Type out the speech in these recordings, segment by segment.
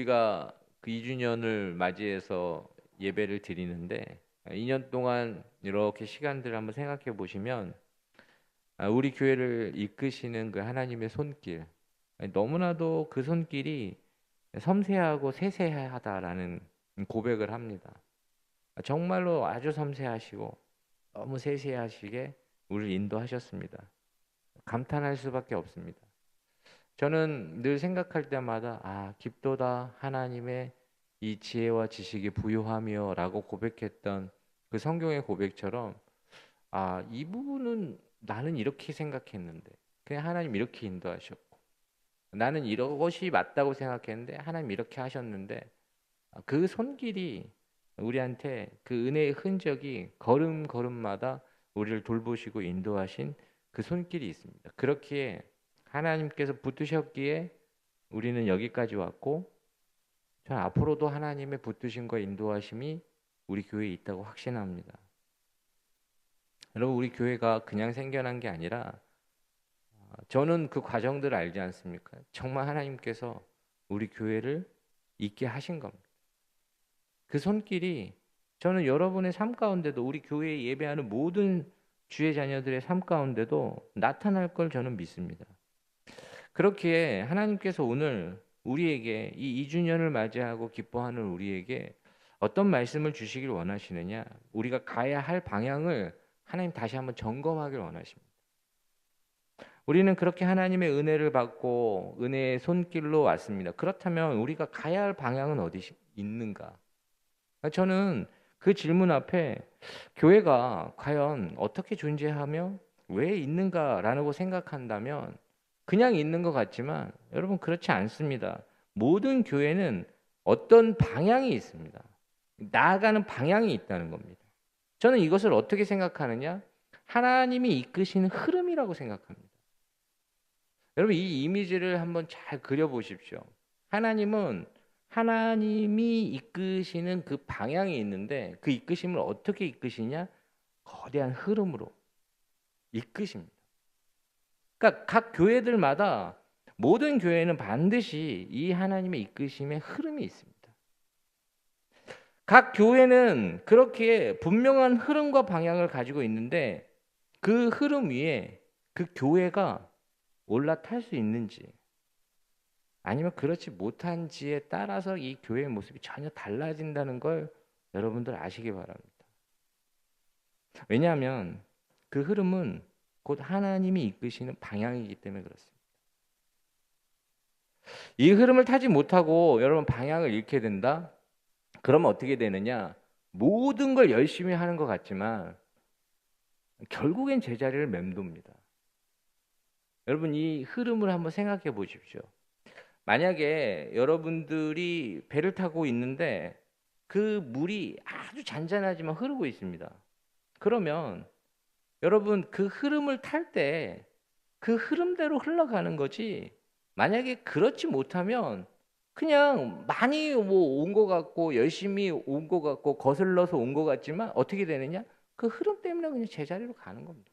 우리가 그 2주년을 맞이해서 예배를 드리는데 2년 동안 이렇게 시간들을 한번 생각해 보시면 우리 교회를 이끄시는 그 하나님의 손길, 너무나도 그 손길이 섬세하고 세세하다라는 고백을 합니다. 정말로 아주 섬세하시고 너무 세세하시게 우리를 인도하셨습니다. 감탄할 수밖에 없습니다. 저는 늘 생각할 때마다 깊도다 하나님의 이 지혜와 지식이 부유하며 라고 고백했던 그 성경의 고백처럼 이 부분은 나는 이렇게 생각했는데 그냥 하나님 이렇게 인도하셨고, 나는 이것이 맞다고 생각했는데 하나님 이렇게 하셨는데, 그 손길이 우리한테 그 은혜의 흔적이 걸음걸음마다 우리를 돌보시고 인도하신 그 손길이 있습니다. 그렇기에 하나님께서 붙드셨기에 우리는 여기까지 왔고, 저는 앞으로도 하나님의 붙드심과 인도하심이 우리 교회에 있다고 확신합니다. 여러분, 우리 교회가 그냥 생겨난 게 아니라 저는 그 과정들을 알지 않습니까? 정말 하나님께서 우리 교회를 있게 하신 겁니다. 그 손길이 저는 여러분의 삶 가운데도, 우리 교회에 예배하는 모든 주의 자녀들의 삶 가운데도 나타날 걸 저는 믿습니다. 그렇기에 하나님께서 오늘 우리에게 이 2주년을 맞이하고 기뻐하는 우리에게 어떤 말씀을 주시길 원하시느냐, 우리가 가야 할 방향을 하나님 다시 한번 점검하길 원하십니다. 우리는 그렇게 하나님의 은혜를 받고 은혜의 손길로 왔습니다. 그렇다면 우리가 가야 할 방향은 어디 있는가? 저는 그 질문 앞에 교회가 과연 어떻게 존재하며 왜 있는가라고 생각한다면 그냥 있는 것 같지만 여러분, 그렇지 않습니다. 모든 교회는 어떤 방향이 있습니다. 나아가는 방향이 있다는 겁니다. 저는 이것을 어떻게 생각하느냐? 하나님이 이끄시는 흐름이라고 생각합니다. 여러분, 이 이미지를 한번 잘 그려보십시오. 하나님이 이끄시는 그 방향이 있는데, 그 이끄심을 어떻게 이끄시냐? 거대한 흐름으로 이끄십니다. 그러니까 각 교회들마다, 모든 교회는 반드시 이 하나님의 이끄심의 흐름이 있습니다. 각 교회는 그렇게 분명한 흐름과 방향을 가지고 있는데, 그 흐름 위에 그 교회가 올라탈 수 있는지 아니면 그렇지 못한지에 따라서 이 교회의 모습이 전혀 달라진다는 걸 여러분들 아시기 바랍니다. 왜냐하면 그 흐름은 곧 하나님이 이끄시는 방향이기 때문에 그렇습니다. 이 흐름을 타지 못하고 여러분 방향을 잃게 된다? 그러면 어떻게 되느냐? 모든 걸 열심히 하는 것 같지만 결국엔 제자리를 맴돕니다. 여러분, 이 흐름을 한번 생각해 보십시오. 만약에 여러분들이 배를 타고 있는데 그 물이 아주 잔잔하지만 흐르고 있습니다. 그러면 여러분, 그 흐름을 탈 때 그 흐름대로 흘러가는 거지, 만약에 그렇지 못하면 그냥 많이 온 것 같고 열심히 온 것 같고 거슬러서 온 것 같지만 어떻게 되느냐? 그 흐름 때문에 그냥 제자리로 가는 겁니다.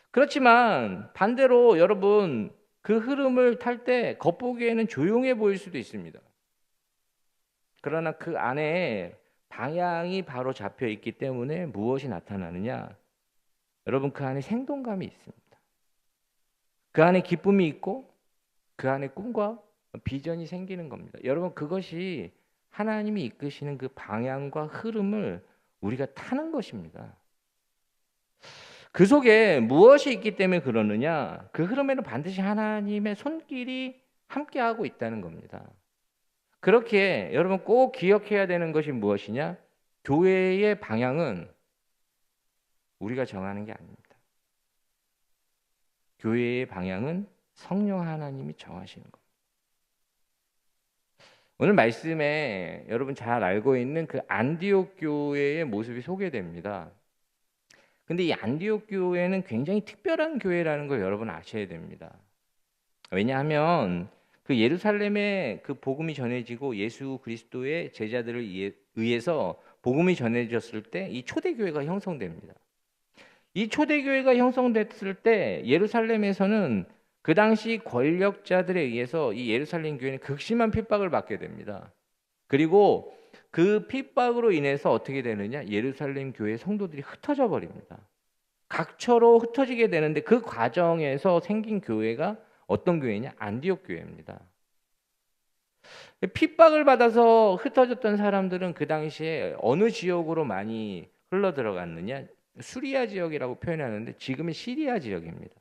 그렇지만 반대로 여러분, 그 흐름을 탈 때 겉보기에는 조용해 보일 수도 있습니다. 그러나 그 안에 방향이 바로 잡혀 있기 때문에 무엇이 나타나느냐? 여러분, 그 안에 생동감이 있습니다. 그 안에 기쁨이 있고 그 안에 꿈과 비전이 생기는 겁니다. 여러분, 그것이 하나님이 이끄시는 그 방향과 흐름을 우리가 타는 것입니다. 그 속에 무엇이 있기 때문에 그러느냐? 그 흐름에는 반드시 하나님의 손길이 함께하고 있다는 겁니다. 그렇게 여러분 꼭 기억해야 되는 것이 무엇이냐? 교회의 방향은 우리가 정하는 게 아닙니다. 교회의 방향은 성령 하나님이 정하시는 겁니다. 오늘 말씀에 여러분 잘 알고 있는 그 안디옥 교회의 모습이 소개됩니다. 근데 이 안디옥 교회는 굉장히 특별한 교회라는 걸 여러분 아셔야 됩니다. 왜냐하면 그 예루살렘에 그 복음이 전해지고 예수 그리스도의 제자들을 의해서 복음이 전해졌을 때 이 초대교회가 형성됩니다. 이 초대교회가 형성됐을 때 예루살렘에서는 그 당시 권력자들에 의해서 이 예루살렘 교회는 극심한 핍박을 받게 됩니다. 그리고 그 핍박으로 인해서 어떻게 되느냐? 예루살렘 교회 성도들이 흩어져 버립니다. 각처로 흩어지게 되는데 그 과정에서 생긴 교회가 어떤 교회냐? 안디옥 교회입니다. 핍박을 받아서 흩어졌던 사람들은 그 당시에 어느 지역으로 많이 흘러 들어갔느냐? 수리아 지역이라고 표현하는데 지금은 시리아 지역입니다.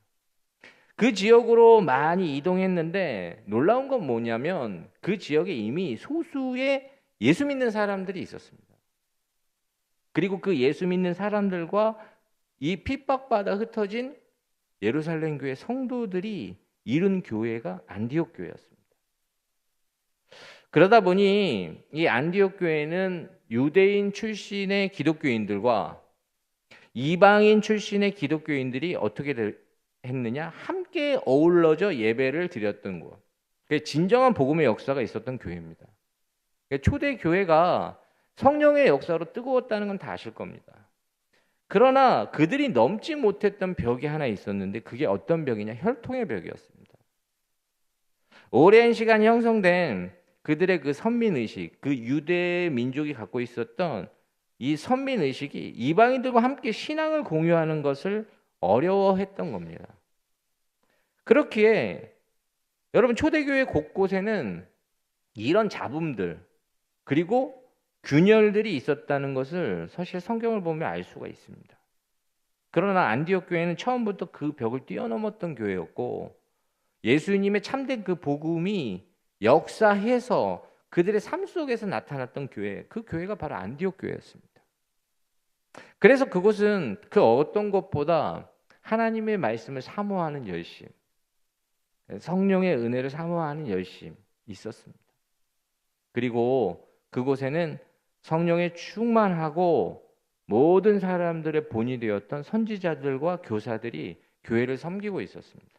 그 지역으로 많이 이동했는데 놀라운 건 뭐냐면 그 지역에 이미 소수의 예수 믿는 사람들이 있었습니다. 그리고 그 예수 믿는 사람들과 이 핍박받아 흩어진 예루살렘 교회 성도들이 이룬 교회가 안디옥 교회였습니다. 그러다 보니 이 안디옥 교회는 유대인 출신의 기독교인들과 이방인 출신의 기독교인들이 어떻게 했느냐? 함께 어울러져 예배를 드렸던 곳. 진정한 복음의 역사가 있었던 교회입니다. 초대 교회가 성령의 역사로 뜨거웠다는 건 다 아실 겁니다. 그러나 그들이 넘지 못했던 벽이 하나 있었는데 그게 어떤 벽이냐? 혈통의 벽이었습니다. 오랜 시간 형성된 그들의 그 선민의식, 그 유대 민족이 갖고 있었던 이 선민의식이 이방인들과 함께 신앙을 공유하는 것을 어려워했던 겁니다. 그렇기에 여러분 초대교회 곳곳에는 이런 잡음들 그리고 균열들이 있었다는 것을 사실 성경을 보면 알 수가 있습니다. 그러나 안디옥 교회는 처음부터 그 벽을 뛰어넘었던 교회였고 예수님의 참된 그 복음이 역사해서 그들의 삶 속에서 나타났던 교회, 그 교회가 바로 안디옥 교회였습니다. 그래서 그곳은 그 어떤 것보다 하나님의 말씀을 사모하는 열심, 성령의 은혜를 사모하는 열심 있었습니다. 그리고 그곳에는 성령에 충만하고 모든 사람들의 본이 되었던 선지자들과 교사들이 교회를 섬기고 있었습니다.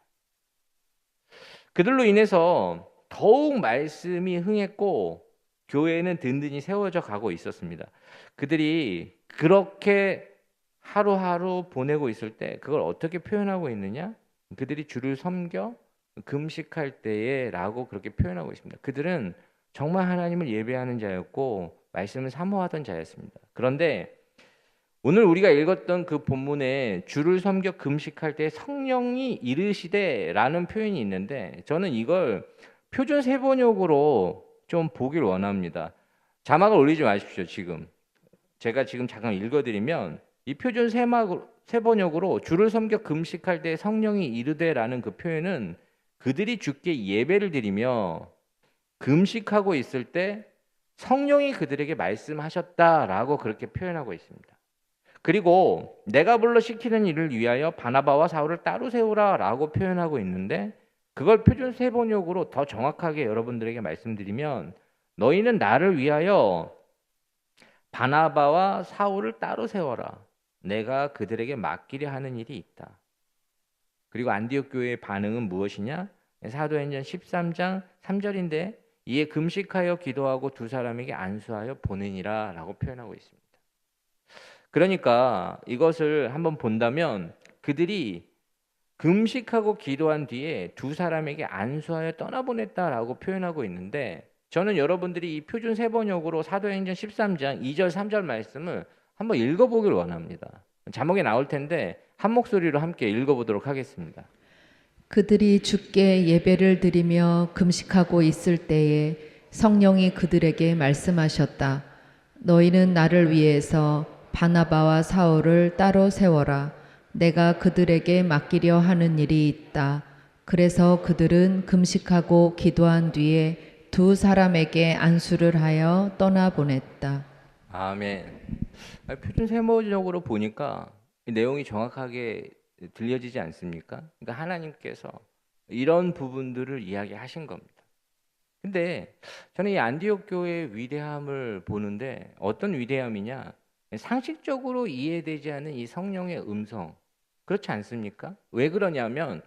그들로 인해서 더욱 말씀이 흥했고 교회는 든든히 세워져 가고 있었습니다. 그들이 그렇게 하루하루 보내고 있을 때 그걸 어떻게 표현하고 있느냐? 그들이 주를 섬겨 금식할 때에 라고 그렇게 표현하고 있습니다. 그들은 정말 하나님을 예배하는 자였고 말씀을 사모하던 자였습니다. 그런데 오늘 우리가 읽었던 그 본문에 주를 섬겨 금식할 때 성령이 이르시되 라는 표현이 있는데 저는 이걸 표준 세번역으로 좀 보길 원합니다. 자막을 올리지 마십시오. 제가 지금 잠깐 읽어드리면 이 표준 세번역으로 주를 섬겨 금식할 때 성령이 이르되라는 그 표현은 그들이 주께 예배를 드리며 금식하고 있을 때 성령이 그들에게 말씀하셨다라고 그렇게 표현하고 있습니다. 그리고 내가 불러 시키는 일을 위하여 바나바와 사울을 따로 세우라라고 표현하고 있는데 그걸 표준 세번역으로 더 정확하게 여러분들에게 말씀드리면 너희는 나를 위하여 바나바와 사울을 따로 세워라. 내가 그들에게 맡기려 하는 일이 있다. 그리고 안디옥 교회의 반응은 무엇이냐? 사도행전 13장 3절인데 이에 금식하여 기도하고 두 사람에게 안수하여 보내니라 라고 표현하고 있습니다. 그러니까 이것을 한번 본다면 그들이 금식하고 기도한 뒤에 두 사람에게 안수하여 떠나보냈다라고 표현하고 있는데 저는 여러분들이 이 표준 세번역으로 사도행전 13장 2절 3절 말씀을 한번 읽어보길 원합니다. 자막에 나올 텐데 한 목소리로 함께 읽어보도록 하겠습니다. 그들이 주께 예배를 드리며 금식하고 있을 때에 성령이 그들에게 말씀하셨다. 너희는 나를 위해서 바나바와 사울을 따로 세워라. 내가 그들에게 맡기려 하는 일이 있다. 그래서 그들은 금식하고 기도한 뒤에 두 사람에게 안수를 하여 떠나보냈다. 아멘. 표준 세번역으로 보니까 내용이 정확하게 들려지지 않습니까? 그러니까 하나님께서 이런 부분들을 이야기하신 겁니다. 근데 저는 이 안디옥 교회의 위대함을 보는데 어떤 위대함이냐? 상식적으로 이해되지 않는 이 성령의 음성. 그렇지 않습니까? 왜 그러냐면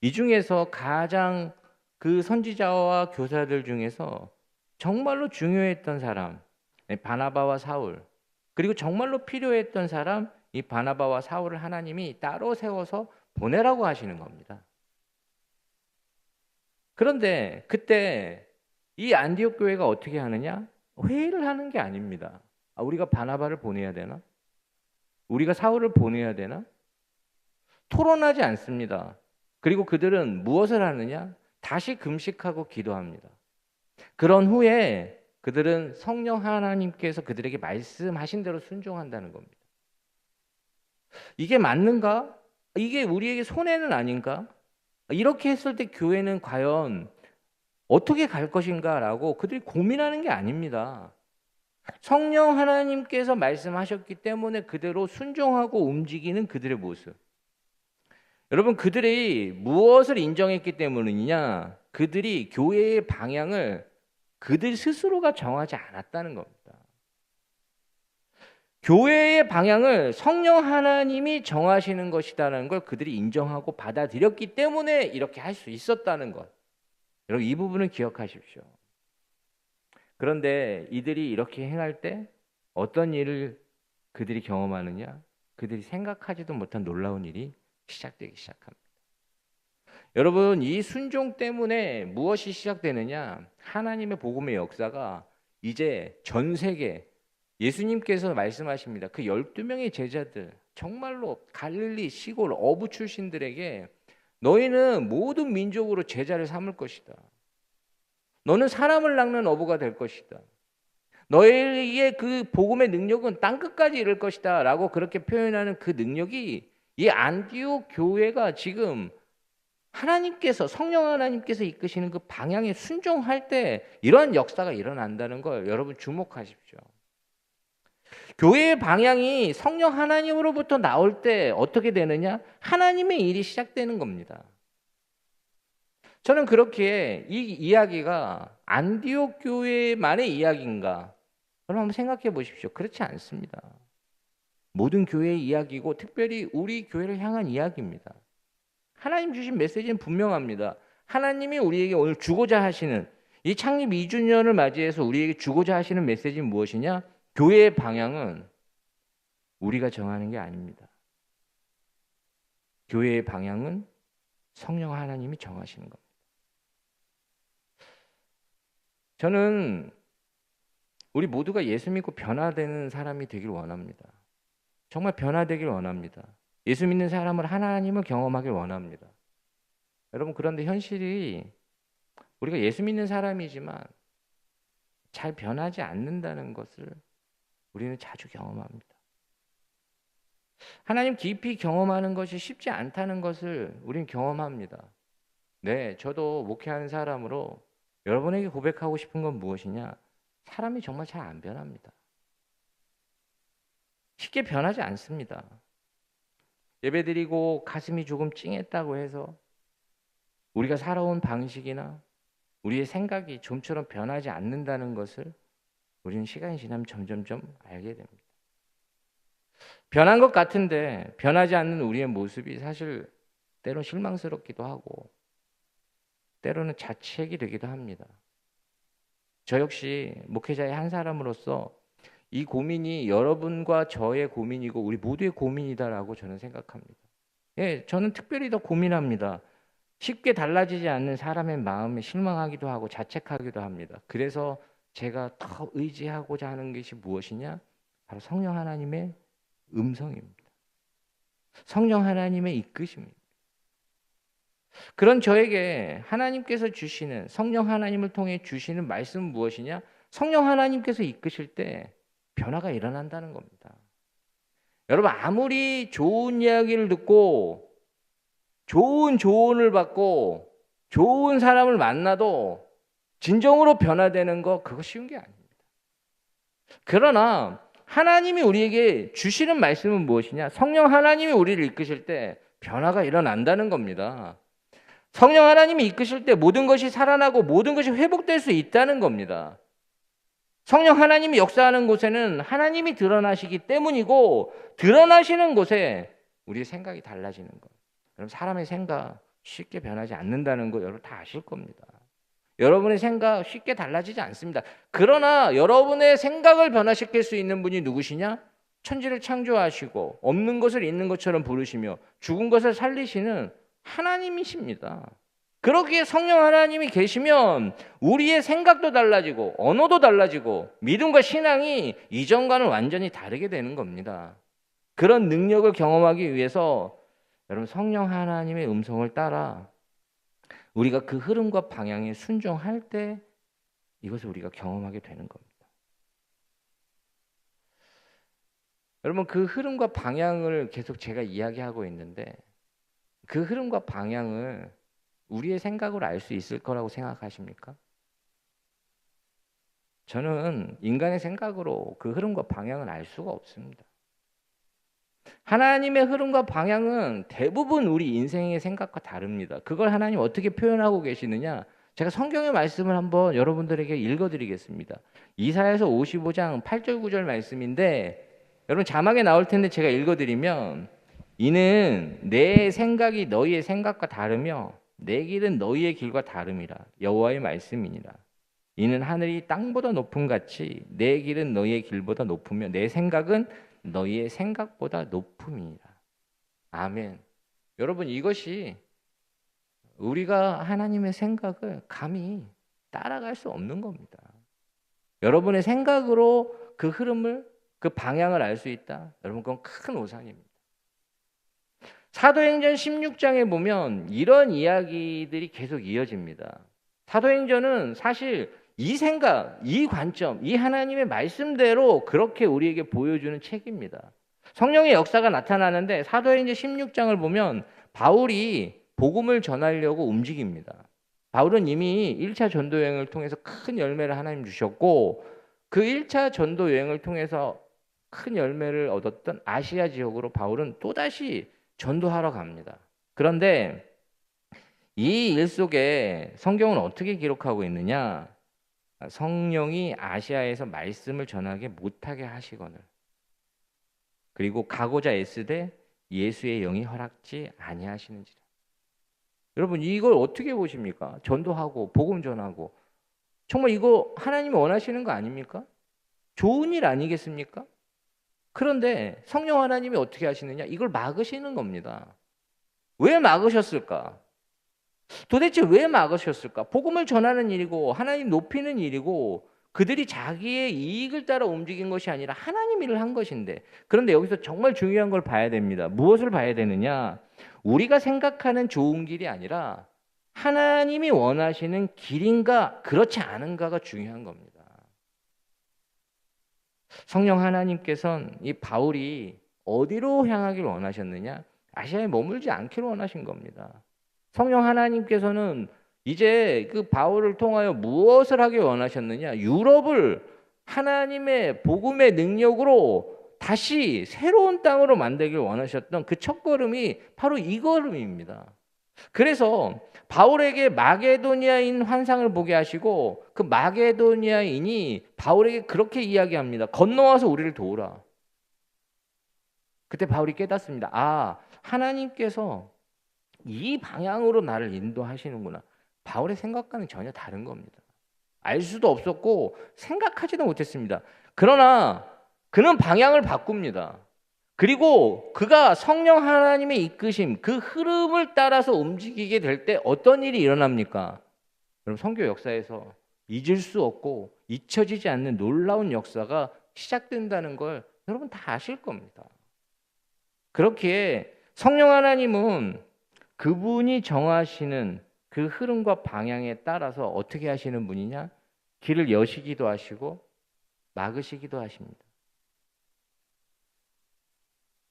이 중에서 가장 그 선지자와 교사들 중에서 정말로 중요했던 사람, 바나바와 사울, 그리고 정말로 필요했던 사람, 이 바나바와 사울을 하나님이 따로 세워서 보내라고 하시는 겁니다. 그런데 그때 이 안디옥 교회가 어떻게 하느냐? 회의를 하는 게 아닙니다. 우리가 바나바를 보내야 되나? 우리가 사울을 보내야 되나? 토론하지 않습니다. 그리고 그들은 무엇을 하느냐? 다시 금식하고 기도합니다. 그런 후에 그들은 성령 하나님께서 그들에게 말씀하신 대로 순종한다는 겁니다. 이게 맞는가? 이게 우리에게 손해는 아닌가? 이렇게 했을 때 교회는 과연 어떻게 갈 것인가라고 그들이 고민하는 게 아닙니다. 성령 하나님께서 말씀하셨기 때문에 그대로 순종하고 움직이는 그들의 모습. 여러분, 그들이 무엇을 인정했기 때문이냐? 그들이 교회의 방향을 그들 스스로가 정하지 않았다는 겁니다. 교회의 방향을 성령 하나님이 정하시는 것이라는 걸 그들이 인정하고 받아들였기 때문에 이렇게 할 수 있었다는 것. 여러분, 이 부분을 기억하십시오. 그런데 이들이 이렇게 행할 때 어떤 일을 그들이 경험하느냐? 그들이 생각하지도 못한 놀라운 일이 시작되기 시작합니다. 여러분, 이 순종 때문에 무엇이 시작되느냐? 하나님의 복음의 역사가 이제 전 세계, 예수님께서 말씀하십니다. 그 12명의 제자들, 정말로 갈릴리 시골 어부 출신들에게 너희는 모든 민족으로 제자를 삼을 것이다. 너는 사람을 낚는 어부가 될 것이다. 너희의 그 복음의 능력은 땅끝까지 이를 것이다 라고 그렇게 표현하는 그 능력이 이 안디옥 교회가 지금 하나님께서, 성령 하나님께서 이끄시는 그 방향에 순종할 때 이러한 역사가 일어난다는 걸 여러분 주목하십시오. 교회의 방향이 성령 하나님으로부터 나올 때 어떻게 되느냐? 하나님의 일이 시작되는 겁니다. 저는 그렇게 이 이야기가 안디옥 교회만의 이야기인가? 여러분 한번 생각해 보십시오. 그렇지 않습니다. 모든 교회의 이야기고 특별히 우리 교회를 향한 이야기입니다. 하나님 주신 메시지는 분명합니다. 하나님이 우리에게 오늘 주고자 하시는 이 창립 2주년을 맞이해서 우리에게 주고자 하시는 메시지는 무엇이냐? 교회의 방향은 우리가 정하는 게 아닙니다. 교회의 방향은 성령 하나님이 정하시는 겁니다. 저는 우리 모두가 예수 믿고 변화되는 사람이 되길 원합니다. 정말 변화되길 원합니다. 예수 믿는 사람을 하나님을 경험하길 원합니다. 여러분, 그런데 현실이 우리가 예수 믿는 사람이지만 잘 변하지 않는다는 것을 우리는 자주 경험합니다. 하나님 깊이 경험하는 것이 쉽지 않다는 것을 우리는 경험합니다. 네, 저도 목회하는 사람으로 여러분에게 고백하고 싶은 건 무엇이냐? 사람이 정말 잘 안 변합니다. 쉽게 변하지 않습니다. 예배드리고 가슴이 조금 찡했다고 해서 우리가 살아온 방식이나 우리의 생각이 좀처럼 변하지 않는다는 것을 우리는 시간이 지나면 점점점 알게 됩니다. 변한 것 같은데 변하지 않는 우리의 모습이 사실 때로는 실망스럽기도 하고 때로는 자책이 되기도 합니다. 저 역시 목회자의 한 사람으로서 이 고민이 여러분과 저의 고민이고 우리 모두의 고민이다라고 저는 생각합니다. 예, 저는 특별히 더 고민합니다. 쉽게 달라지지 않는 사람의 마음에 실망하기도 하고 자책하기도 합니다. 그래서 제가 더 의지하고자 하는 것이 무엇이냐? 바로 성령 하나님의 음성입니다. 성령 하나님의 이끄심입니다. 그런 저에게 하나님께서 주시는, 성령 하나님을 통해 주시는 말씀은 무엇이냐? 성령 하나님께서 이끄실 때 변화가 일어난다는 겁니다. 여러분, 아무리 좋은 이야기를 듣고 좋은 조언을 받고 좋은 사람을 만나도 진정으로 변화되는 거, 그거 쉬운 게 아닙니다. 그러나 하나님이 우리에게 주시는 말씀은 무엇이냐? 성령 하나님이 우리를 이끄실 때 변화가 일어난다는 겁니다. 성령 하나님이 이끄실 때 모든 것이 살아나고 모든 것이 회복될 수 있다는 겁니다. 성령 하나님이 역사하는 곳에는 하나님이 드러나시기 때문이고, 드러나시는 곳에 우리의 생각이 달라지는 것. 여러분, 사람의 생각 쉽게 변하지 않는다는 거 여러분 다 아실 겁니다. 여러분의 생각 쉽게 달라지지 않습니다. 그러나 여러분의 생각을 변화시킬 수 있는 분이 누구시냐? 천지를 창조하시고 없는 것을 있는 것처럼 부르시며 죽은 것을 살리시는 하나님이십니다. 그러기에 성령 하나님이 계시면 우리의 생각도 달라지고 언어도 달라지고 믿음과 신앙이 이전과는 완전히 다르게 되는 겁니다. 그런 능력을 경험하기 위해서 여러분 성령 하나님의 음성을 따라 우리가 그 흐름과 방향에 순종할 때 이것을 우리가 경험하게 되는 겁니다. 여러분 그 흐름과 방향을 계속 제가 이야기하고 있는데 그 흐름과 방향을 우리의 생각으로 알 수 있을 거라고 생각하십니까? 저는 인간의 생각으로 그 흐름과 방향을 알 수가 없습니다. 하나님의 흐름과 방향은 대부분 우리 인생의 생각과 다릅니다. 그걸 하나님 어떻게 표현하고 계시느냐? 제가 성경의 말씀을 한번 여러분들에게 읽어드리겠습니다. 이사야서 55장 8절 9절 말씀인데 여러분 자막에 나올 텐데 제가 읽어드리면 이는 내 생각이 너희의 생각과 다르며 내 길은 너희의 길과 다름이라 여호와의 말씀이니라. 이는 하늘이 땅보다 높음 같이 내 길은 너희의 길보다 높으며 내 생각은 너희의 생각보다 높음이니라. 아멘. 여러분 이것이 우리가 하나님의 생각을 감히 따라갈 수 없는 겁니다. 여러분의 생각으로 그 흐름을 그 방향을 알 수 있다. 여러분 그건 큰 오산입니다. 사도행전 16장에 보면 이런 이야기들이 계속 이어집니다. 사도행전은 사실 이 생각, 이 관점, 이 하나님의 말씀대로 그렇게 우리에게 보여주는 책입니다. 성령의 역사가 나타나는데 사도행전 16장을 보면 바울이 복음을 전하려고 움직입니다. 바울은 이미 1차 전도 여행을 통해서 큰 열매를 하나님 주셨고 그 1차 전도 여행을 통해서 큰 열매를 얻었던 아시아 지역으로 바울은 또다시 전도하러 갑니다. 그런데 이 일 속에 성경은 어떻게 기록하고 있느냐? 성령이 아시아에서 말씀을 전하게 못하게 하시거늘 그리고 가고자 애쓰되 예수의 영이 허락지 아니하시는지라. 여러분 이걸 어떻게 보십니까? 전도하고 복음 전하고 정말 이거 하나님이 원하시는 거 아닙니까? 좋은 일 아니겠습니까? 그런데 성령 하나님이 어떻게 하시느냐? 이걸 막으시는 겁니다. 왜 막으셨을까? 도대체 왜 막으셨을까? 복음을 전하는 일이고 하나님 높이는 일이고 그들이 자기의 이익을 따라 움직인 것이 아니라 하나님 일을 한 것인데 그런데 여기서 정말 중요한 걸 봐야 됩니다. 무엇을 봐야 되느냐? 우리가 생각하는 좋은 길이 아니라 하나님이 원하시는 길인가 그렇지 않은가가 중요한 겁니다. 성령 하나님께서는 이 바울이 어디로 향하길 원하셨느냐? 아시아에 머물지 않기를 원하신 겁니다. 성령 하나님께서는 이제 그 바울을 통하여 무엇을 하길 원하셨느냐? 유럽을 하나님의 복음의 능력으로 다시 새로운 땅으로 만들길 원하셨던 그 첫걸음이 바로 이 걸음입니다. 그래서 바울에게 마게도니아인 환상을 보게 하시고 그 마게도니아인이 바울에게 그렇게 이야기합니다. 건너와서 우리를 도우라. 그때 바울이 깨닫습니다. 아, 하나님께서 이 방향으로 나를 인도하시는구나. 바울의 생각과는 전혀 다른 겁니다. 알 수도 없었고 생각하지도 못했습니다. 그러나 그는 방향을 바꿉니다. 그리고 그가 성령 하나님의 이끄심, 그 흐름을 따라서 움직이게 될 때 어떤 일이 일어납니까? 여러분 성교 역사에서 잊을 수 없고 잊혀지지 않는 놀라운 역사가 시작된다는 걸 여러분 다 아실 겁니다. 그렇기에 성령 하나님은 그분이 정하시는 그 흐름과 방향에 따라서 어떻게 하시는 분이냐? 길을 여시기도 하시고 막으시기도 하십니다.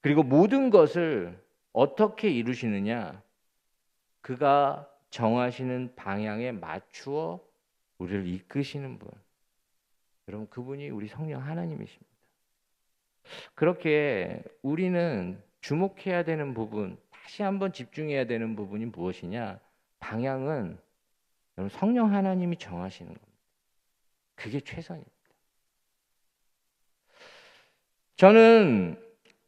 그리고 모든 것을 어떻게 이루시느냐? 그가 정하시는 방향에 맞추어 우리를 이끄시는 분. 여러분 그분이 우리 성령 하나님이십니다. 그렇게 우리는 주목해야 되는 부분, 다시 한번 집중해야 되는 부분이 무엇이냐? 방향은 여러분 성령 하나님이 정하시는 겁니다. 그게 최선입니다. 저는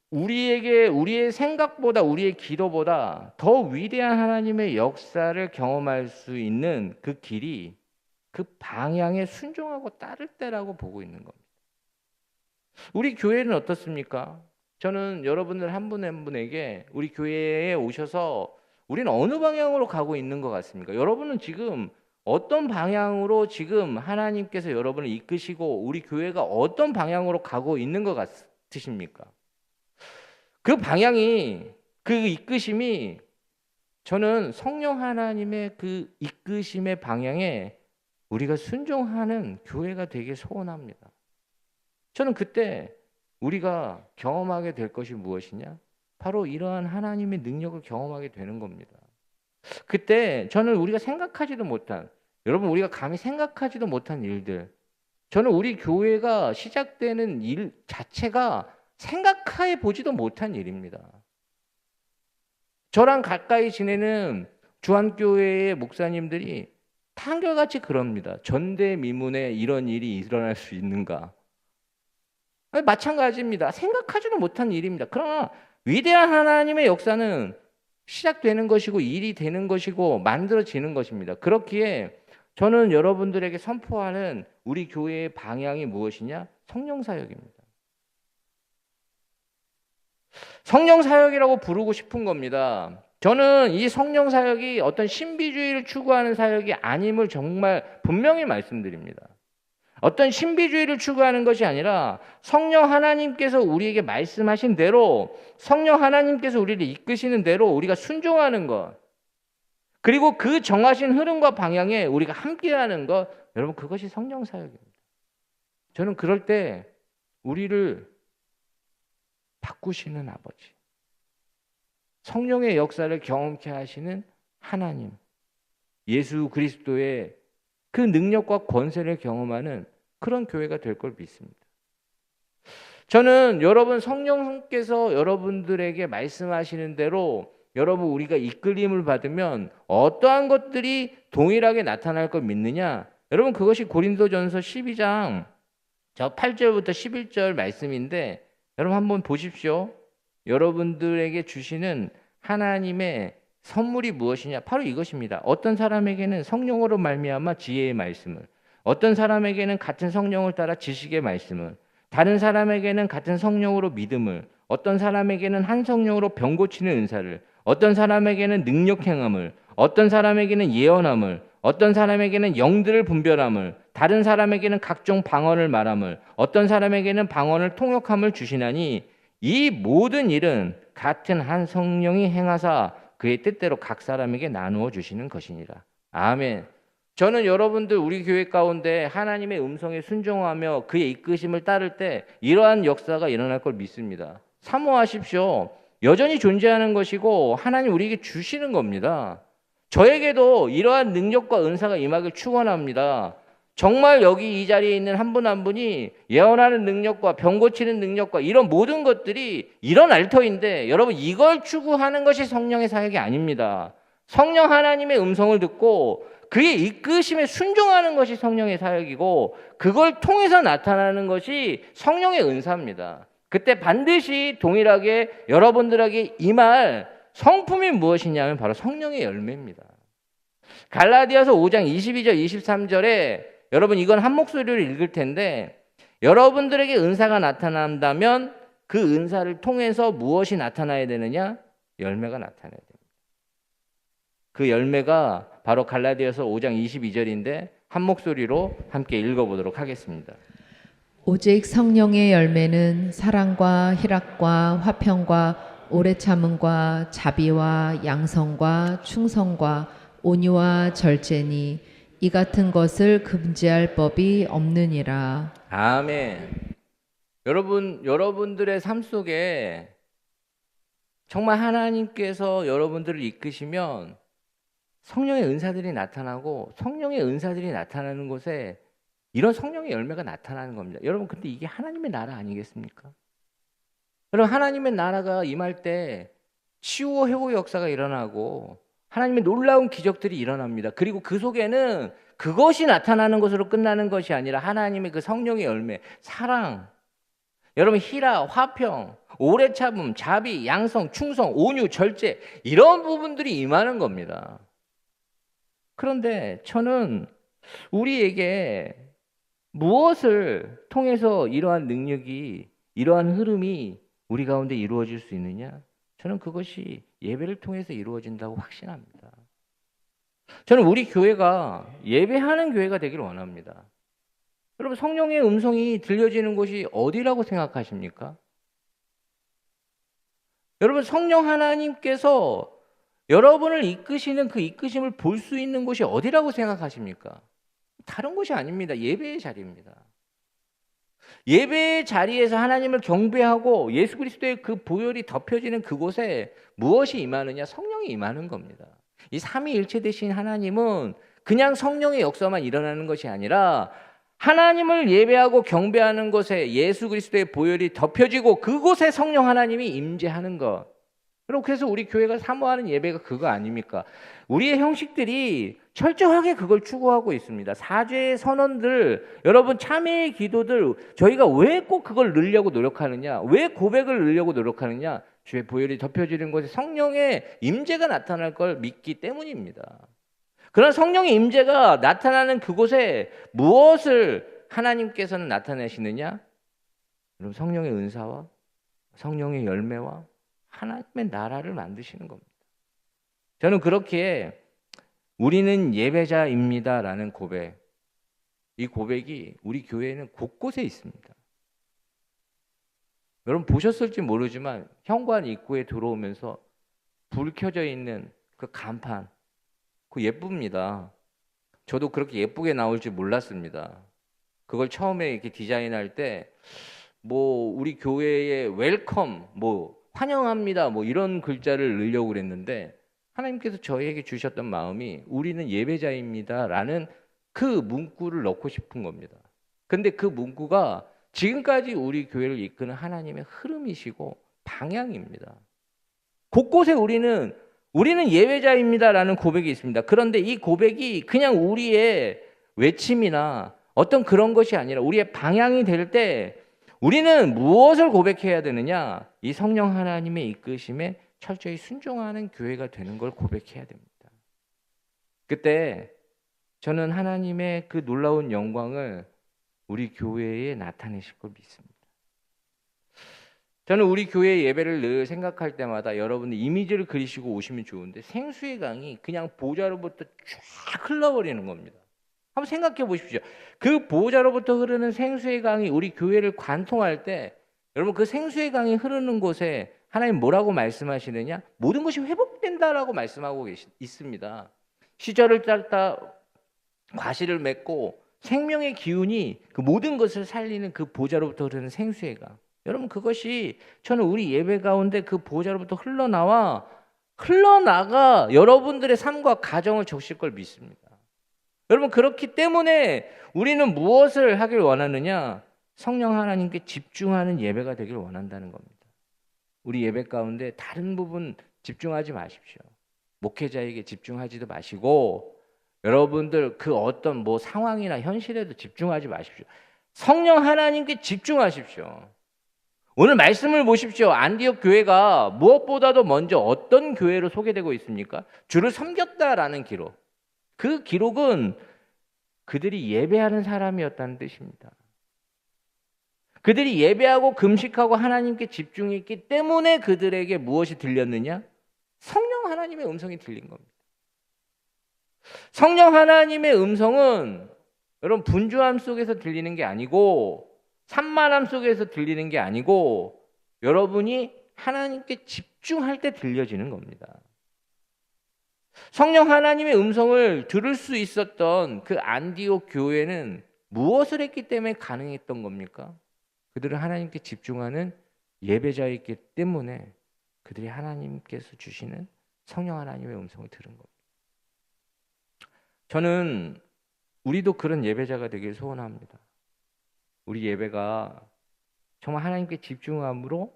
우리에게 우리의 생각보다 우리의 기도보다 더 위대한 하나님의 역사를 경험할 수 있는 그 길이 그 방향에 순종하고 따를 때라고 보고 있는 겁니다. 우리 교회는 어떻습니까? 저는 여러분들 한 분 한 분에게 우리 교회에 오셔서 우리는 어느 방향으로 가고 있는 것 같습니까? 여러분은 지금 어떤 방향으로 지금 하나님께서 여러분을 이끄시고 우리 교회가 어떤 방향으로 가고 있는 것 같으십니까? 그 방향이, 그 이끄심이, 저는 성령 하나님의 그 이끄심의 방향에 우리가 순종하는 교회가 되길 소원합니다. 저는 그때 우리가 경험하게 될 것이 무엇이냐? 바로 이러한 하나님의 능력을 경험하게 되는 겁니다. 그때 저는 우리가 생각하지도 못한, 여러분 우리가 감히 생각하지도 못한 일들, 저는 우리 교회가 시작되는 일 자체가 생각해 보지도 못한 일입니다. 저랑 가까이 지내는 주한교회의 목사님들이 한결같이 그럽니다. 전대미문에 이런 일이 일어날 수 있는가? 아니, 마찬가지입니다. 생각하지도 못한 일입니다. 그러나 위대한 하나님의 역사는 시작되는 것이고 일이 되는 것이고 만들어지는 것입니다. 그렇기에 저는 여러분들에게 선포하는 우리 교회의 방향이 무엇이냐? 성령 사역입니다. 성령 사역이라고 부르고 싶은 겁니다. 저는 이 성령 사역이 어떤 신비주의를 추구하는 사역이 아님을 정말 분명히 말씀드립니다. 어떤 신비주의를 추구하는 것이 아니라 성령 하나님께서 우리에게 말씀하신 대로, 성령 하나님께서 우리를 이끄시는 대로 우리가 순종하는 것, 그리고 그 정하신 흐름과 방향에 우리가 함께하는 것, 여러분 그것이 성령 사역입니다. 저는 그럴 때 우리를 바꾸시는 아버지, 성령의 역사를 경험케 하시는 하나님, 예수 그리스도의 그 능력과 권세를 경험하는 그런 교회가 될 걸 믿습니다. 저는 여러분 성령께서 여러분들에게 말씀하시는 대로 여러분 우리가 이끌림을 받으면 어떠한 것들이 동일하게 나타날 걸 믿느냐? 여러분 그것이 고린도전서 12장 저 8절부터 11절 말씀인데 여러분 한번 보십시오. 여러분들에게 주시는 하나님의 선물이 무엇이냐? 바로 이것입니다. 어떤 사람에게는 성령으로 말미암아 지혜의 말씀을, 어떤 사람에게는 같은 성령을 따라 지식의 말씀을, 다른 사람에게는 같은 성령으로 믿음을, 어떤 사람에게는 한 성령으로 병 고치는 은사를, 어떤 사람에게는 능력 행함을, 어떤 사람에게는 예언함을, 어떤 사람에게는 영들을 분별함을, 다른 사람에게는 각종 방언을 말함을, 어떤 사람에게는 방언을 통역함을 주시나니 이 모든 일은 같은 한 성령이 행하사 그의 뜻대로 각 사람에게 나누어 주시는 것이니라. 아멘. 저는 여러분들 우리 교회 가운데 하나님의 음성에 순종하며 그의 이끄심을 따를 때 이러한 역사가 일어날 걸 믿습니다. 사모하십시오. 여전히 존재하는 것이고 하나님 우리에게 주시는 겁니다. 저에게도 이러한 능력과 은사가 임하길 축원합니다. 정말 여기 이 자리에 있는 한 분 한 분이 예언하는 능력과 병 고치는 능력과 이런 모든 것들이 일어날 터인데 여러분 이걸 추구하는 것이 성령의 사역이 아닙니다. 성령 하나님의 음성을 듣고 그의 이끄심에 순종하는 것이 성령의 사역이고 그걸 통해서 나타나는 것이 성령의 은사입니다. 그때 반드시 동일하게 여러분들에게 임할 성품이 무엇이냐면 바로 성령의 열매입니다. 갈라디아서 5장 22절 23절에 여러분 이건 한 목소리로 읽을 텐데 여러분들에게 은사가 나타난다면 그 은사를 통해서 무엇이 나타나야 되느냐? 열매가 나타나야 됩니다. 그 열매가 바로 갈라디아서 5장 22절인데 한 목소리로 함께 읽어보도록 하겠습니다. 오직 성령의 열매는 사랑과 희락과 화평과 오래 참음과 자비와 양성과 충성과 온유와 절제니 이 같은 것을 금지할 법이 없느니라. 아멘. 여러분들의 삶 속에 정말 하나님께서 여러분들을 이끄시면 성령의 은사들이 나타나고 성령의 은사들이 나타나는 곳에 이런 성령의 열매가 나타나는 겁니다. 여러분 근데 이게 하나님의 나라 아니겠습니까? 여러분 하나님의 나라가 임할 때 치유와 회복의 역사가 일어나고 하나님의 놀라운 기적들이 일어납니다. 그리고 그 속에는 그것이 나타나는 것으로 끝나는 것이 아니라 하나님의 그 성령의 열매, 사랑, 여러분 희락, 화평, 오래 참음, 자비, 양성, 충성, 온유, 절제 이런 부분들이 임하는 겁니다. 그런데 저는 우리에게 무엇을 통해서 이러한 능력이, 이러한 흐름이 우리 가운데 이루어질 수 있느냐? 저는 그것이 예배를 통해서 이루어진다고 확신합니다. 저는 우리 교회가 예배하는 교회가 되길 원합니다. 여러분, 성령의 음성이 들려지는 곳이 어디라고 생각하십니까? 여러분, 성령 하나님께서 여러분을 이끄시는 그 이끄심을 볼 수 있는 곳이 어디라고 생각하십니까? 다른 곳이 아닙니다. 예배의 자리입니다. 예배의 자리에서 하나님을 경배하고 예수 그리스도의 그 보혈이 덮여지는 그곳에 무엇이 임하느냐? 성령이 임하는 겁니다. 이 삼위일체 되신 하나님은 그냥 성령의 역사만 일어나는 것이 아니라 하나님을 예배하고 경배하는 곳에 예수 그리스도의 보혈이 덮여지고 그곳에 성령 하나님이 임재하는 것. 그래서 우리 교회가 사모하는 예배가 그거 아닙니까? 우리의 형식들이 철저하게 그걸 추구하고 있습니다. 사죄의 선언들, 여러분 참회의 기도들, 저희가 왜 꼭 그걸 넣으려고 노력하느냐? 왜 고백을 넣으려고 노력하느냐? 주의 보혈이 덮여지는 곳에 성령의 임재가 나타날 걸 믿기 때문입니다. 그런 성령의 임재가 나타나는 그곳에 무엇을 하나님께서는 나타내시느냐? 여러분, 성령의 은사와 성령의 열매와 하나님의 나라를 만드시는 겁니다. 저는 그렇게 우리는 예배자입니다라는 고백, 이 고백이 우리 교회에는 곳곳에 있습니다. 여러분 보셨을지 모르지만 현관 입구에 들어오면서 불 켜져 있는 그 간판, 그거 예쁩니다. 저도 그렇게 예쁘게 나올 줄 몰랐습니다. 그걸 처음에 이렇게 디자인할 때 뭐 우리 교회에 웰컴, 뭐 환영합니다, 뭐 이런 글자를 넣으려고 그랬는데 하나님께서 저희에게 주셨던 마음이 우리는 예배자입니다라는 그 문구를 넣고 싶은 겁니다. 근데 그 문구가 지금까지 우리 교회를 이끄는 하나님의 흐름이시고 방향입니다. 곳곳에 우리는 예배자입니다라는 고백이 있습니다. 그런데 이 고백이 그냥 우리의 외침이나 어떤 그런 것이 아니라 우리의 방향이 될 때 우리는 무엇을 고백해야 되느냐? 이 성령 하나님의 이끄심에 철저히 순종하는 교회가 되는 걸 고백해야 됩니다. 그때 저는 하나님의 그 놀라운 영광을 우리 교회에 나타내실 걸 믿습니다. 저는 우리 교회 예배를 늘 생각할 때마다 여러분들 이미지를 그리시고 오시면 좋은데 생수의 강이 그냥 보좌로부터 쫙 흘러버리는 겁니다. 한번 생각해 보십시오. 그 보좌로부터 흐르는 생수의 강이 우리 교회를 관통할 때 여러분 그 생수의 강이 흐르는 곳에 하나님 뭐라고 말씀하시느냐? 모든 것이 회복된다라고 말씀하고 있습니다. 시절을 짧다 과실을 맺고 생명의 기운이 그 모든 것을 살리는 그 보좌로부터 흐르는 생수의 강. 여러분 그것이 저는 우리 예배 가운데 그 보좌로부터 흘러나가 여러분들의 삶과 가정을 적실 걸 믿습니다. 여러분 그렇기 때문에 우리는 무엇을 하길 원하느냐? 성령 하나님께 집중하는 예배가 되길 원한다는 겁니다. 우리 예배 가운데 다른 부분 집중하지 마십시오. 목회자에게 집중하지도 마시고 여러분들 그 어떤 뭐 상황이나 현실에도 집중하지 마십시오. 성령 하나님께 집중하십시오. 오늘 말씀을 보십시오. 안디옥 교회가 무엇보다도 먼저 어떤 교회로 소개되고 있습니까? 주를 섬겼다라는 기록. 그 기록은 그들이 예배하는 사람이었다는 뜻입니다. 그들이 예배하고 금식하고 하나님께 집중했기 때문에 그들에게 무엇이 들렸느냐? 성령 하나님의 음성이 들린 겁니다. 성령 하나님의 음성은 여러분 분주함 속에서 들리는 게 아니고 산만함 속에서 들리는 게 아니고 여러분이 하나님께 집중할 때 들려지는 겁니다. 성령 하나님의 음성을 들을 수 있었던 그 안디옥 교회는 무엇을 했기 때문에 가능했던 겁니까? 그들은 하나님께 집중하는 예배자였기 때문에 그들이 하나님께서 주시는 성령 하나님의 음성을 들은 겁니다. 저는 우리도 그런 예배자가 되길 소원합니다. 우리 예배가 정말 하나님께 집중함으로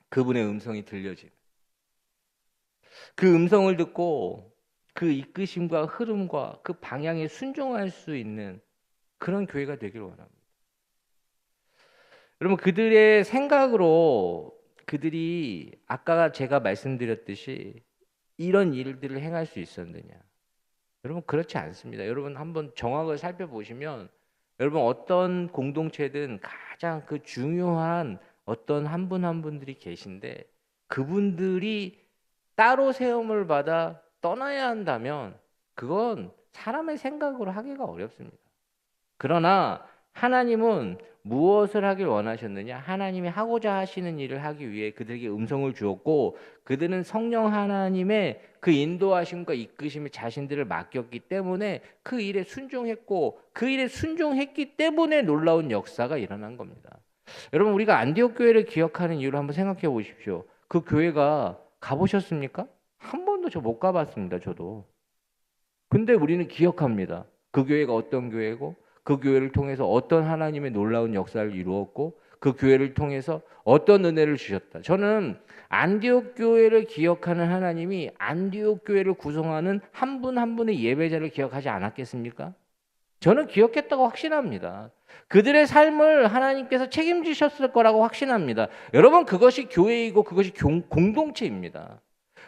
그분의 음성이 들려지는 그 음성을 듣고 그 이끄심과 흐름과 그 방향에 순종할 수 있는 그런 교회가 되길 원합니다. 여러분 그들의 생각으로 그들이 아까 제가 말씀드렸듯이 이런 일들을 행할 수 있었느냐? 여러분 그렇지 않습니다. 여러분 한번 정확을 살펴보시면 여러분 어떤 공동체든 가장 그 중요한 어떤 한 분 한 분들이 계신데 그분들이 따로 세움을 받아 떠나야 한다면 그건 사람의 생각으로 하기가 어렵습니다. 그러나 하나님은 무엇을 하길 원하셨느냐? 하나님이 하고자 하시는 일을 하기 위해 그들에게 음성을 주었고 그들은 성령 하나님의 그 인도하심과 이끄심에 자신들을 맡겼기 때문에 그 일에 순종했고 그 일에 순종했기 때문에 놀라운 역사가 일어난 겁니다. 여러분 우리가 안디옥 교회를 기억하는 이유를 한번 생각해 보십시오. 그 교회가 가보셨습니까? 한 번도 저 못 가봤습니다. 저도. 근데 우리는 기억합니다. 그 교회가 어떤 교회고 그 교회를 통해서 어떤 하나님의 놀라운 역사를 이루었고 그 교회를 통해서 어떤 은혜를 주셨다. 저는 안디옥 교회를 기억하는 하나님이 안디옥 교회를 구성하는 한 분 한 분의 예배자를 기억하지 않았겠습니까? 저는 기억했다고 확신합니다. 그들의 삶을 하나님께서 책임지셨을 거라고 확신합니다. 여러분 그것이 교회이고 그것이 공동체입니다.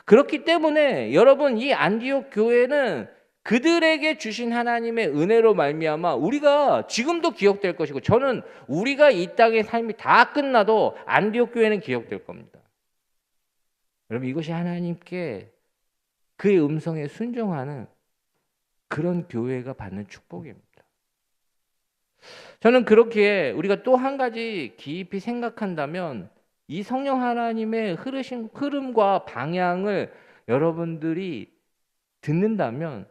그렇기 때문에 여러분 이 안디옥 교회는 그들에게 주신 하나님의 은혜로 말미암아 우리가 지금도 기억될 것이고 저는 우리가 이 땅의 삶이 다 끝나도 안디옥 교회는 기억될 겁니다. 여러분 이것이 하나님께 그의 음성에 순종하는 그런 교회가 받는 축복입니다. 저는 그렇게 우리가 또 한 가지 깊이 생각한다면 이 성령 하나님의 흐름과 방향을 여러분들이 듣는다면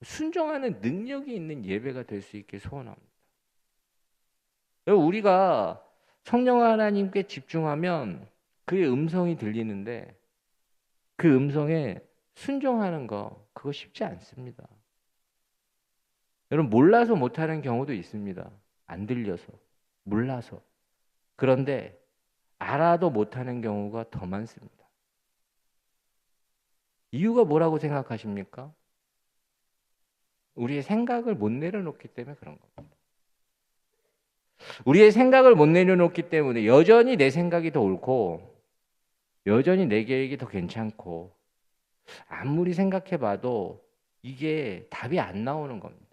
순종하는 능력이 있는 예배가 될 수 있게 소원합니다. 우리가 성령 하나님께 집중하면 그의 음성이 들리는데 그 음성에 순종하는 거 그거 쉽지 않습니다. 여러분 몰라서 못하는 경우도 있습니다. 안 들려서 몰라서. 그런데 알아도 못하는 경우가 더 많습니다. 이유가 뭐라고 생각하십니까? 우리의 생각을 못 내려놓기 때문에 그런 겁니다. 우리의 생각을 못 내려놓기 때문에 여전히 내 생각이 더 옳고 여전히 내 계획이 더 괜찮고 아무리 생각해봐도 이게 답이 안 나오는 겁니다.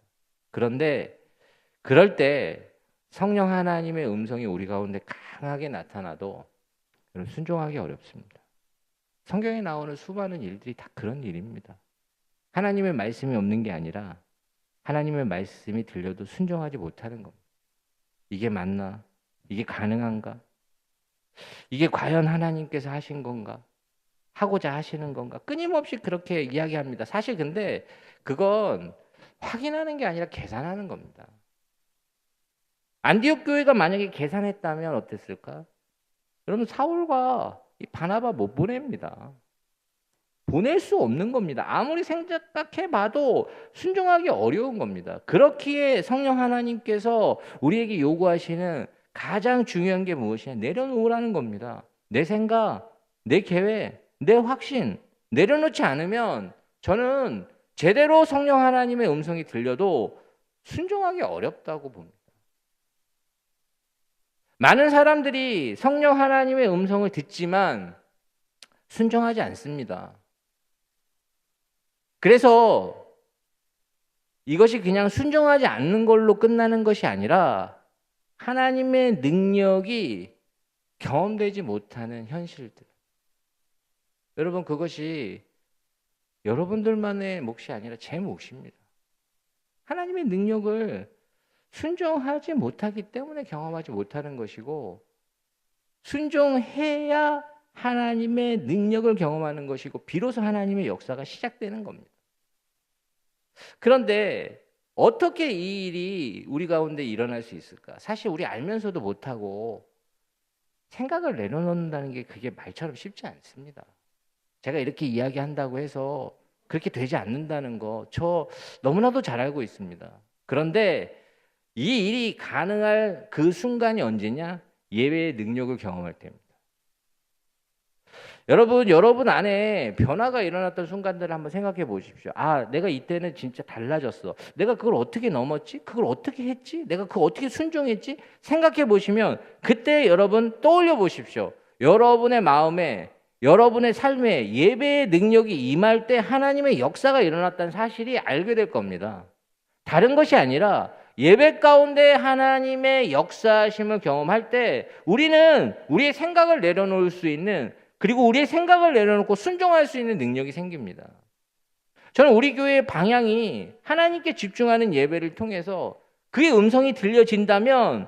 그런데 그럴 때 성령 하나님의 음성이 우리 가운데 강하게 나타나도 순종하기 어렵습니다. 성경에 나오는 수많은 일들이 다 그런 일입니다. 하나님의 말씀이 없는 게 아니라 하나님의 말씀이 들려도 순종하지 못하는 겁니다. 이게 맞나? 이게 가능한가? 이게 과연 하나님께서 하신 건가? 하고자 하시는 건가? 끊임없이 그렇게 이야기합니다. 사실 근데 그건 확인하는 게 아니라 계산하는 겁니다. 안디옥 교회가 만약에 계산했다면 어땠을까? 여러분 사울과 이 바나바 못 보냅니다. 보낼 수 없는 겁니다. 아무리 생각해봐도 순종하기 어려운 겁니다. 그렇기에 성령 하나님께서 우리에게 요구하시는 가장 중요한 게 무엇이냐? 내려놓으라는 겁니다. 내 생각, 내 계획, 내 확신 내려놓지 않으면 저는 제대로 성령 하나님의 음성이 들려도 순종하기 어렵다고 봅니다. 많은 사람들이 성령 하나님의 음성을 듣지만 순종하지 않습니다. 그래서 이것이 그냥 순종하지 않는 걸로 끝나는 것이 아니라 하나님의 능력이 경험되지 못하는 현실들. 여러분 그것이 여러분들만의 몫이 아니라 제 몫입니다. 하나님의 능력을 순종하지 못하기 때문에 경험하지 못하는 것이고 순종해야 하나님의 능력을 경험하는 것이고 비로소 하나님의 역사가 시작되는 겁니다. 그런데 어떻게 이 일이 우리 가운데 일어날 수 있을까? 사실 우리 알면서도 못하고 생각을 내려놓는다는 게 그게 말처럼 쉽지 않습니다. 제가 이렇게 이야기한다고 해서 그렇게 되지 않는다는 거 저 너무나도 잘 알고 있습니다. 그런데 이 일이 가능할 그 순간이 언제냐? 예배의 능력을 경험할 때입니다. 여러분 안에 변화가 일어났던 순간들을 한번 생각해 보십시오. 아, 내가 이때는 진짜 달라졌어. 내가 그걸 어떻게 넘었지? 그걸 어떻게 했지? 내가 그걸 어떻게 순종했지? 생각해 보시면 그때 여러분 떠올려 보십시오. 여러분의 마음에 여러분의 삶에 예배의 능력이 임할 때 하나님의 역사가 일어났다는 사실이 알게 될 겁니다. 다른 것이 아니라 예배 가운데 하나님의 역사하심을 경험할 때 우리는 우리의 생각을 내려놓을 수 있는, 그리고 우리의 생각을 내려놓고 순종할 수 있는 능력이 생깁니다. 저는 우리 교회의 방향이 하나님께 집중하는 예배를 통해서 그의 음성이 들려진다면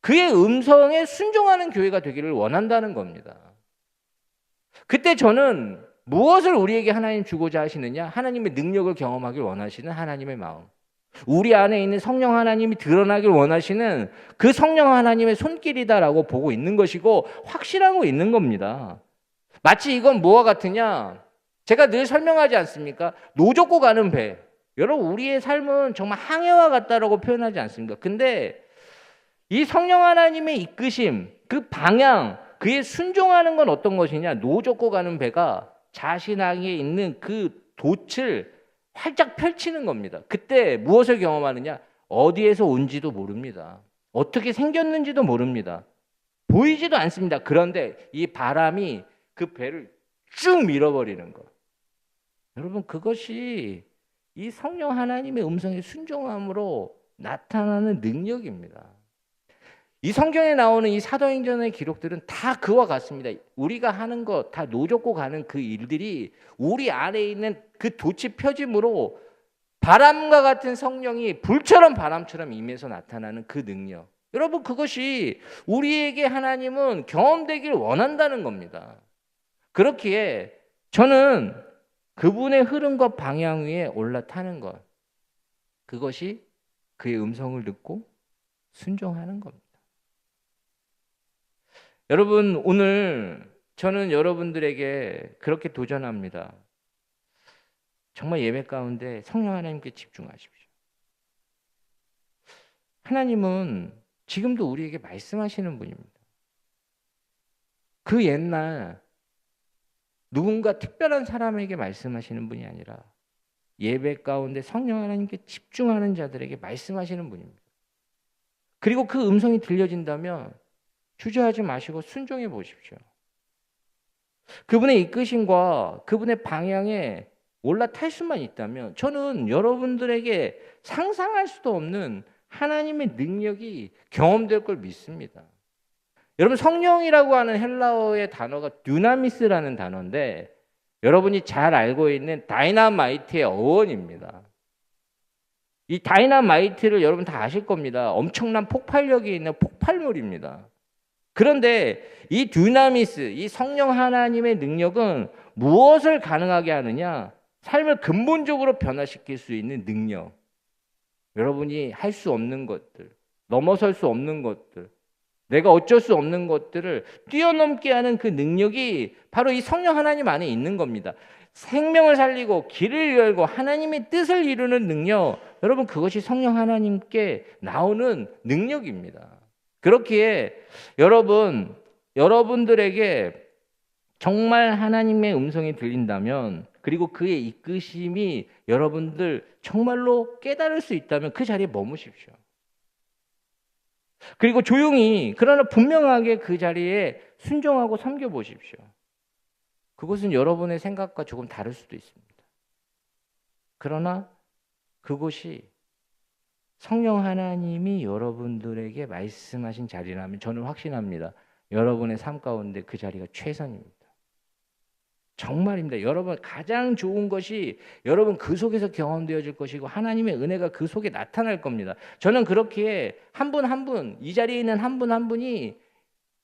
그의 음성에 순종하는 교회가 되기를 원한다는 겁니다. 그때 저는 무엇을 우리에게 하나님 주고자 하시느냐? 하나님의 능력을 경험하길 원하시는 하나님의 마음. 우리 안에 있는 성령 하나님이 드러나길 원하시는 그 성령 하나님의 손길이다라고 보고 있는 것이고 확신하고 있는 겁니다. 마치 이건 뭐와 같으냐? 제가 늘 설명하지 않습니까? 노젓고 가는 배. 여러분, 우리의 삶은 정말 항해와 같다라고 표현하지 않습니까? 근데 이 성령 하나님의 이끄심, 그 방향, 그에 순종하는 건 어떤 것이냐? 노젓고 가는 배가 자신 안에 있는 그 돛을 활짝 펼치는 겁니다. 그때 무엇을 경험하느냐? 어디에서 온지도 모릅니다. 어떻게 생겼는지도 모릅니다. 보이지도 않습니다. 그런데 이 바람이 그 배를 쭉 밀어버리는 것. 여러분, 그것이 이 성령 하나님의 음성에 순종함으로 나타나는 능력입니다. 이 성경에 나오는 이 사도행전의 기록들은 다 그와 같습니다. 우리가 하는 것, 다 노젓고 가는 그 일들이 우리 안에 있는 그 돛이 펴짐으로 바람과 같은 성령이 불처럼 바람처럼 임해서 나타나는 그 능력. 여러분, 그것이 우리에게 하나님은 경험되길 원한다는 겁니다. 그렇기에 저는 그분의 흐름과 방향 위에 올라타는 것, 그것이 그의 음성을 듣고 순종하는 겁니다. 여러분, 오늘 저는 여러분들에게 그렇게 도전합니다. 정말 예배 가운데 성령 하나님께 집중하십시오. 하나님은 지금도 우리에게 말씀하시는 분입니다. 그 옛날 누군가 특별한 사람에게 말씀하시는 분이 아니라 예배 가운데 성령 하나님께 집중하는 자들에게 말씀하시는 분입니다. 그리고 그 음성이 들려진다면 주저하지 마시고 순종해 보십시오. 그분의 이끄심과 그분의 방향에 올라탈 수만 있다면 저는 여러분들에게 상상할 수도 없는 하나님의 능력이 경험될 걸 믿습니다. 여러분, 성령이라고 하는 헬라어의 단어가 듀나미스라는 단어인데 여러분이 잘 알고 있는 다이나마이트의 어원입니다. 이 다이나마이트를 여러분 다 아실 겁니다. 엄청난 폭발력이 있는 폭발물입니다. 그런데 이 듀나미스, 이 성령 하나님의 능력은 무엇을 가능하게 하느냐? 삶을 근본적으로 변화시킬 수 있는 능력. 여러분이 할 수 없는 것들, 넘어설 수 없는 것들, 내가 어쩔 수 없는 것들을 뛰어넘게 하는 그 능력이 바로 이 성령 하나님 안에 있는 겁니다. 생명을 살리고 길을 열고 하나님의 뜻을 이루는 능력, 여러분, 그것이 성령 하나님께 나오는 능력입니다. 그렇기에 여러분들에게 정말 하나님의 음성이 들린다면, 그리고 그의 이끄심이 여러분들 정말로 깨달을 수 있다면 그 자리에 머무십시오. 그리고 조용히, 그러나 분명하게 그 자리에 순종하고 섬겨보십시오. 그것은 여러분의 생각과 조금 다를 수도 있습니다. 그러나 그곳이 성령 하나님이 여러분들에게 말씀하신 자리라면 저는 확신합니다. 여러분의 삶 가운데 그 자리가 최선입니다. 정말입니다. 여러분, 가장 좋은 것이 여러분 그 속에서 경험되어질 것이고 하나님의 은혜가 그 속에 나타날 겁니다. 저는 그렇기에 한 분 한 분, 이 자리에 있는 한 분 한 분이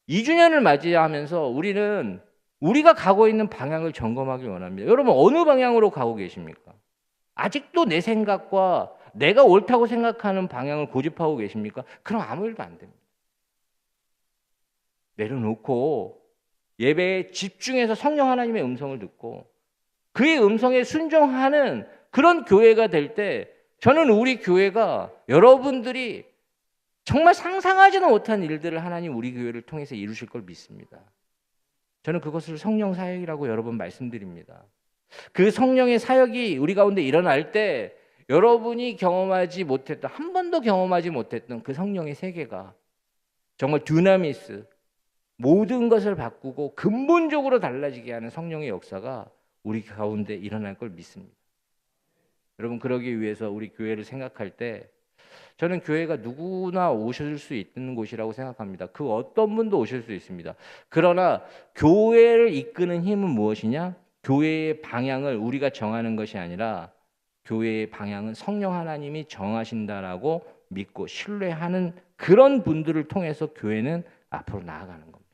2주년을 맞이하면서 우리가 가고 있는 방향을 점검하기 원합니다. 여러분, 어느 방향으로 가고 계십니까? 아직도 내 생각과 내가 옳다고 생각하는 방향을 고집하고 계십니까? 그럼 아무 일도 안 됩니다. 내려놓고 예배에 집중해서 성령 하나님의 음성을 듣고 그의 음성에 순종하는 그런 교회가 될 때 저는 우리 교회가 여러분들이 정말 상상하지도 못한 일들을 하나님 우리 교회를 통해서 이루실 걸 믿습니다. 저는 그것을 성령 사역이라고 여러 번 말씀드립니다. 그 성령의 사역이 우리 가운데 일어날 때 여러분이 경험하지 못했던, 한 번도 경험하지 못했던 그 성령의 세계가 정말 듀나미스, 모든 것을 바꾸고 근본적으로 달라지게 하는 성령의 역사가 우리 가운데 일어날 걸 믿습니다. 여러분, 그러기 위해서 우리 교회를 생각할 때 저는 교회가 누구나 오실 수 있는 곳이라고 생각합니다. 그 어떤 분도 오실 수 있습니다. 그러나 교회를 이끄는 힘은 무엇이냐? 교회의 방향을 우리가 정하는 것이 아니라 교회의 방향은 성령 하나님이 정하신다라고 믿고 신뢰하는 그런 분들을 통해서 교회는 앞으로 나아가는 겁니다.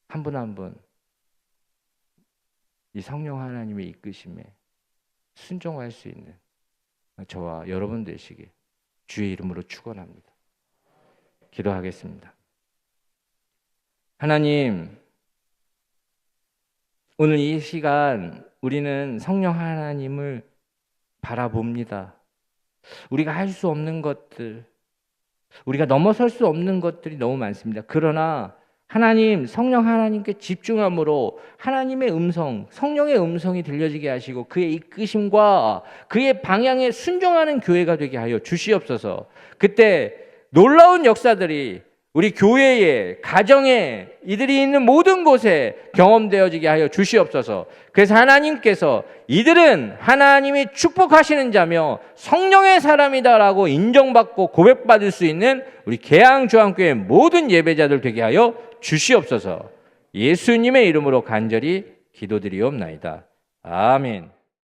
한 분 한 분 이 성령 하나님의 이끄심에 순종할 수 있는 저와 여러분 되시길 주의 이름으로 축원합니다. 기도하겠습니다. 하나님, 오늘 이 시간 우리는 성령 하나님을 바라봅니다. 우리가 할 수 없는 것들, 우리가 넘어설 수 없는 것들이 너무 많습니다. 그러나 하나님, 성령 하나님께 집중함으로 하나님의 음성, 성령의 음성이 들려지게 하시고 그의 이끄심과 그의 방향에 순종하는 교회가 되게 하여 주시옵소서. 그때 놀라운 역사들이 우리 교회에, 가정에, 이들이 있는 모든 곳에 경험되어지게 하여 주시옵소서. 그래서 하나님께서 이들은 하나님이 축복하시는 자며 성령의 사람이다라고 인정받고 고백받을 수 있는 우리 계양주안교회 모든 예배자들 되게 하여 주시옵소서. 예수님의 이름으로 간절히 기도드리옵나이다. 아멘.